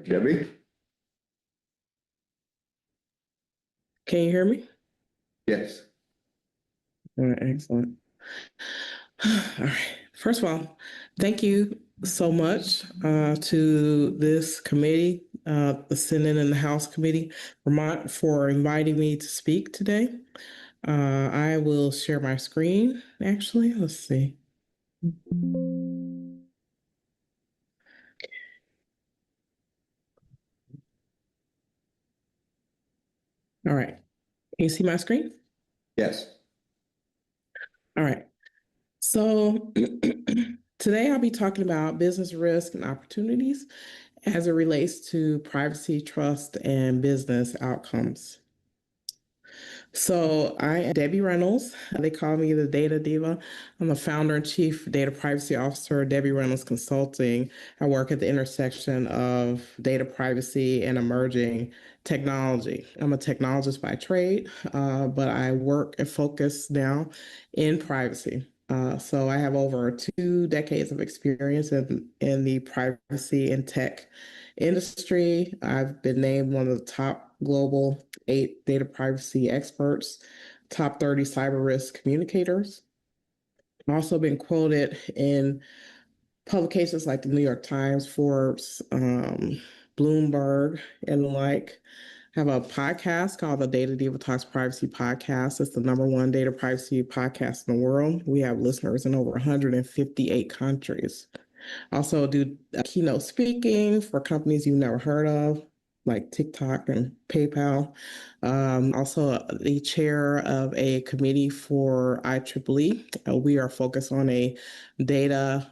Debbie? Can you hear me? Yes. All right, excellent. All right. First of all, thank you so much to this committee, the Senate and the House Committee, Vermont, for inviting me to speak today. I will share my screen, actually. Let's see. All right. Can you see my screen? Yes. All right. So today I'll be talking about business risk and opportunities as it relates to privacy, trust, and business outcomes. So I am Debbie Reynolds. They call me the Data Diva. I'm the founder and chief data privacy officer of Debbie Reynolds Consulting. I work at the intersection of data privacy and emerging technology. I'm a technologist by trade, but I work and focus now in privacy. So I have over 2 decades of experience in the privacy and tech industry. I've been named one of the top global 8 data privacy experts, top 30 cyber risk communicators. I've also been quoted in publications like the New York Times, Forbes, Bloomberg, and the like. I have a podcast called the Data Diva Talks Privacy Podcast. It's the #1 data privacy podcast in the world. We have listeners in over 158 countries. Also do keynote speaking for companies you've never heard of, like TikTok and PayPal. Also the chair of a committee for IEEE. We are focused on a data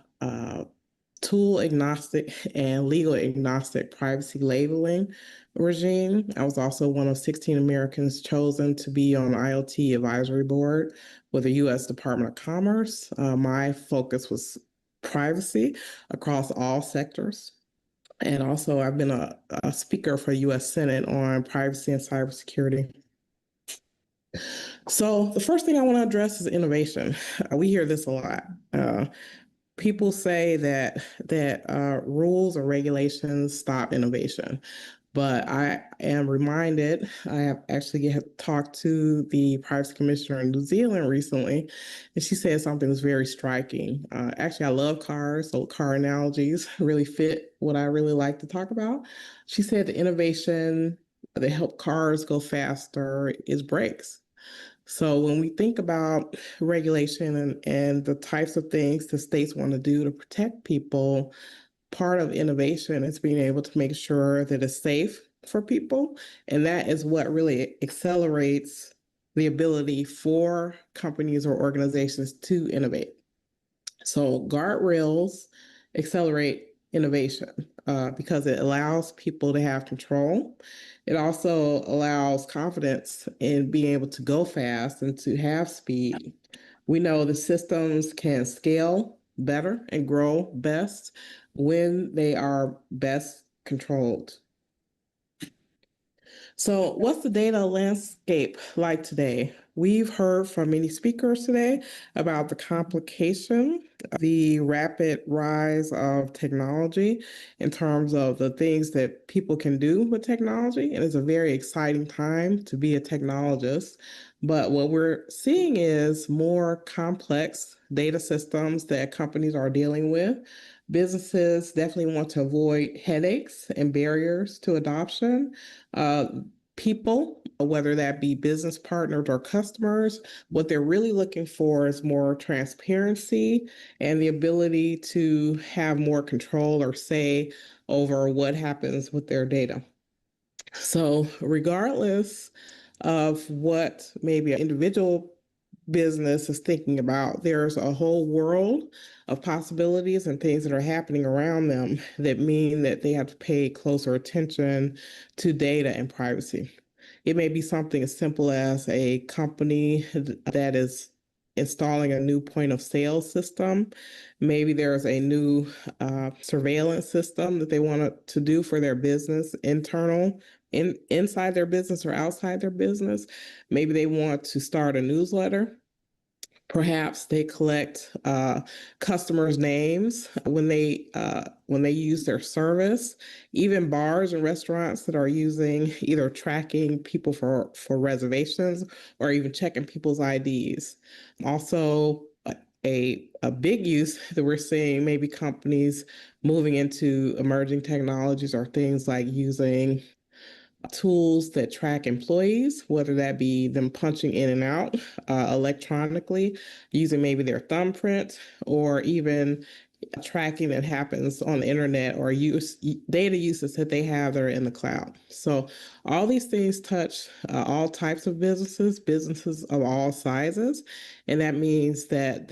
tool agnostic and legal agnostic privacy labeling regime. I was also one of 16 Americans chosen to be on IoT advisory board with the U.S. Department of Commerce. My focus was privacy across all sectors. And also, I've been a speaker for the U.S. Senate on privacy and cybersecurity. So the first thing I want to address is innovation. We hear this a lot. People say that rules or regulations stop innovation. But I am reminded, I have actually talked to the privacy commissioner in New Zealand recently, and she said something was very striking. Actually, I love cars, so car analogies really fit what I really like to talk about. She said the innovation that help cars go faster is brakes. So when we think about regulation and the types of things the states want to do to protect people, part of innovation is being able to make sure that it's safe for people. And that is what really accelerates the ability for companies or organizations to innovate. So guardrails accelerate innovation because it allows people to have control. It also allows confidence in being able to go fast and to have speed. We know the systems can scale better and grow best when they are best controlled. So, what's the data landscape like today? We've heard from many speakers today about the complication, the rapid rise of technology in terms of the things that people can do with technology. And it's a very exciting time to be a technologist. But what we're seeing is more complex data systems that companies are dealing with. Businesses definitely want to avoid headaches and barriers to adoption. Uh, People, whether that be business partners or customers, what they're really looking for is more transparency and the ability to have more control or say over what happens with their data. So, regardless of what maybe an individual business is thinking about, there's a whole world of possibilities and things that are happening around them that mean that they have to pay closer attention to data and privacy. It may be something as simple as a company that is installing a new point of sale system. Maybe there's a new surveillance system that they want to do for their business, internal, inside their business or outside their business. Maybe they want to start a newsletter. Perhaps they collect customers' names when they use their service. Even bars and restaurants that are using either tracking people for reservations or even checking people's IDs. Also, a big use that we're seeing maybe companies moving into emerging technologies are things like using tools that track employees, whether that be them punching in and out electronically, using maybe their thumbprint, or even tracking that happens on the internet or data uses that they have that are in the cloud. So all these things touch all types of businesses of all sizes. And that means that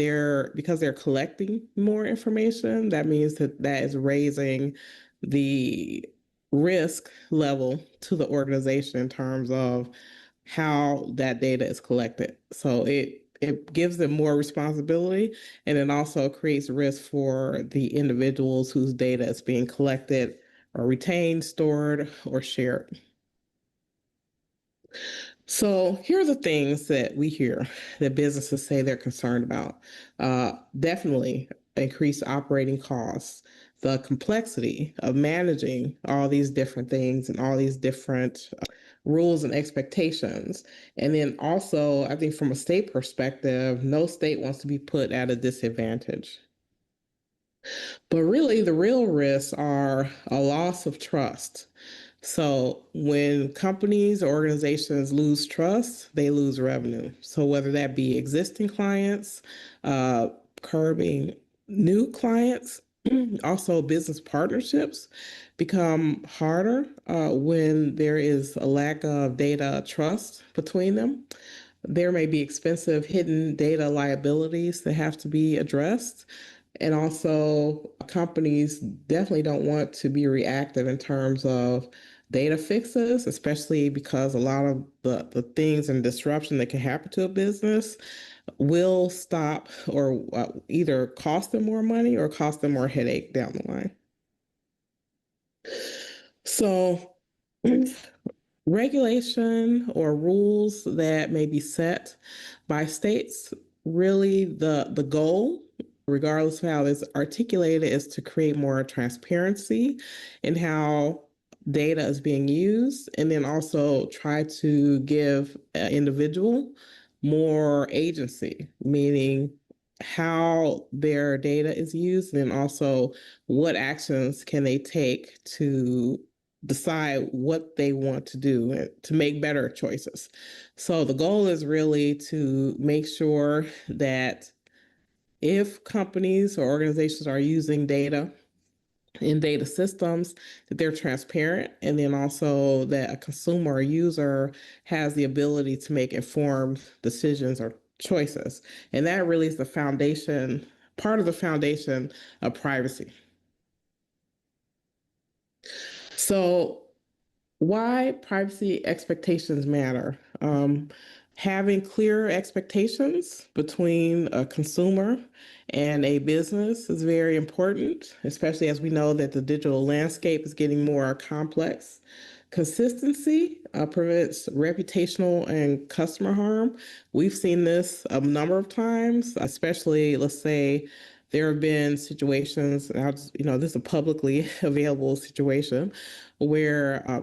because they're collecting more information, that means that is raising the risk level to the organization in terms of how that data is collected. So it gives them more responsibility, and it also creates risk for the individuals whose data is being collected or retained, stored, or shared. So here are the things that we hear that businesses say they're concerned about. Definitely increased operating costs, the complexity of managing all these different things and all these different rules and expectations. And then also, I think from a state perspective, no state wants to be put at a disadvantage. But really, the real risks are a loss of trust. So when companies or organizations lose trust, they lose revenue. So whether that be existing clients, uh, curbing new clients, also business partnerships become harder when there is a lack of data trust between them. There may be expensive hidden data liabilities that have to be addressed. And also, companies definitely don't want to be reactive in terms of data fixes, especially because a lot of the things and disruption that can happen to a business will stop or either cost them more money or cost them more headache down the line. So, regulation or rules that may be set by states, really the goal, regardless of how it's articulated, is to create more transparency in how data is being used, and then also try to give an individual more agency, meaning how their data is used, and also what actions can they take to decide what they want to do to make better choices. So the goal is really to make sure that if companies or organizations are using data in data systems, that they're transparent, and then also that a consumer or user has the ability to make informed decisions or choices. And that really is the foundation, part of the foundation of privacy. So why privacy expectations matter. Having clear expectations between a consumer and a business is very important, especially as we know that the digital landscape is getting more complex. Consistency prevents reputational and customer harm. We've seen this a number of times, especially, let's say, there have been situations, this is a publicly available situation where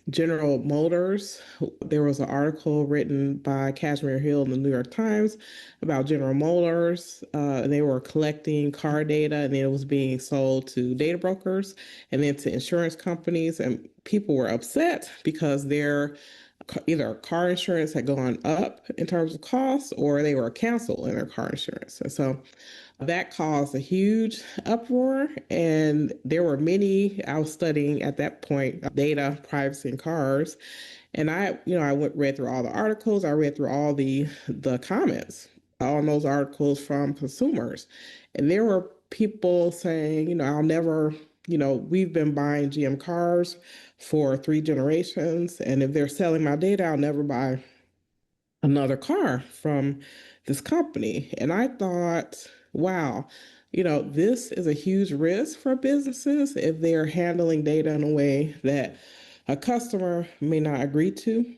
General Motors, there was an article written by Kashmir Hill in the New York Times about General Motors. They were collecting car data, and then it was being sold to data brokers and then to insurance companies. And people were upset because their either car insurance had gone up in terms of costs, or they were canceled in their car insurance. And so that caused a huge uproar, and there were many. I was studying at that point data privacy in cars, and read through all the articles. I read through all the comments on those articles from consumers, and there were people saying, I'll never, we've been buying GM cars for 3 generations, and if they're selling my data, I'll never buy another car from this company. And I thought, wow, this is a huge risk for businesses if they're handling data in a way that a customer may not agree to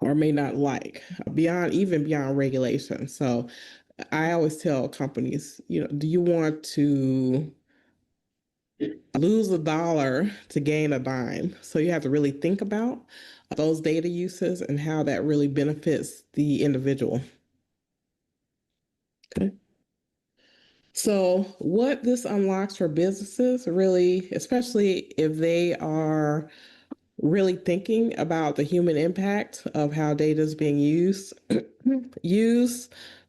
or may not like, beyond regulation. So I always tell companies, do you want to lose a dollar to gain a dime? So you have to really think about those data uses and how that really benefits the individual. Okay. So, what this unlocks for businesses, really, especially if they are really thinking about the human impact of how data is being used,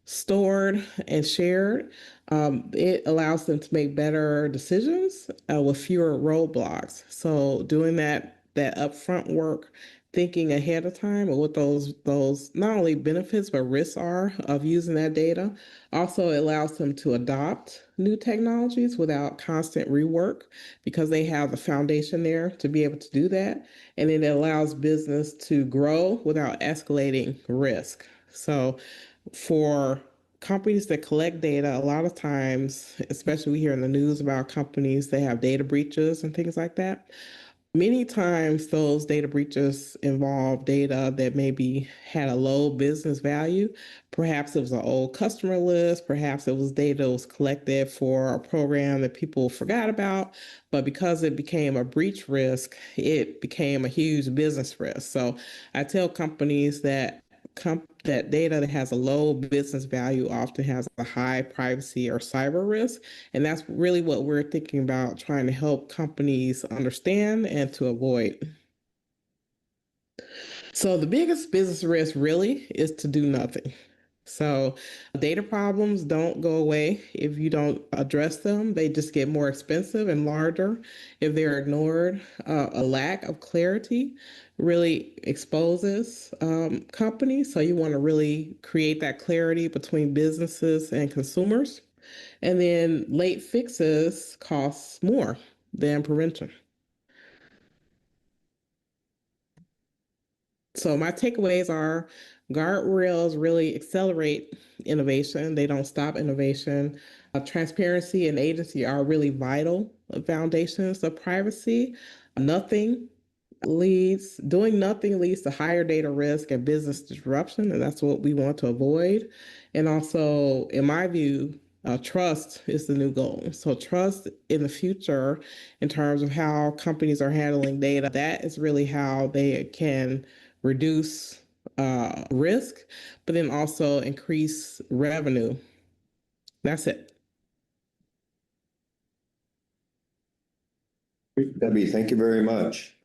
stored, and shared. It allows them to make better decisions with fewer roadblocks. So doing that upfront work, thinking ahead of time of what those not only benefits but risks are of using that data. Also, it allows them to adopt new technologies without constant rework because they have the foundation there to be able to do that. And then it allows business to grow without escalating risk. So for companies that collect data, a lot of times, especially we hear in the news about companies that have data breaches and things like that. Many times those data breaches involve data that maybe had a low business value. Perhaps it was an old customer list. Perhaps it was data that was collected for a program that people forgot about. But because it became a breach risk, it became a huge business risk. So I tell companies that that data that has a low business value often has a high privacy or cyber risk. And that's really what we're thinking about trying to help companies understand and to avoid. So the biggest business risk really is to do nothing. So data problems don't go away if you don't address them. They just get more expensive and larger if they're ignored. A lack of clarity really exposes companies. So you want to really create that clarity between businesses and consumers. And then late fixes cost more than prevention. So my takeaways are guardrails really accelerate innovation. They don't stop innovation. Transparency and agency are really vital foundations of privacy. Nothing doing nothing leads to higher data risk and business disruption, and that's what we want to avoid. And also, in my view, trust is the new goal. So trust in the future in terms of how companies are handling data, that is really how they can reduce risk, but then also increase revenue. That's it. Debbie, thank you very much.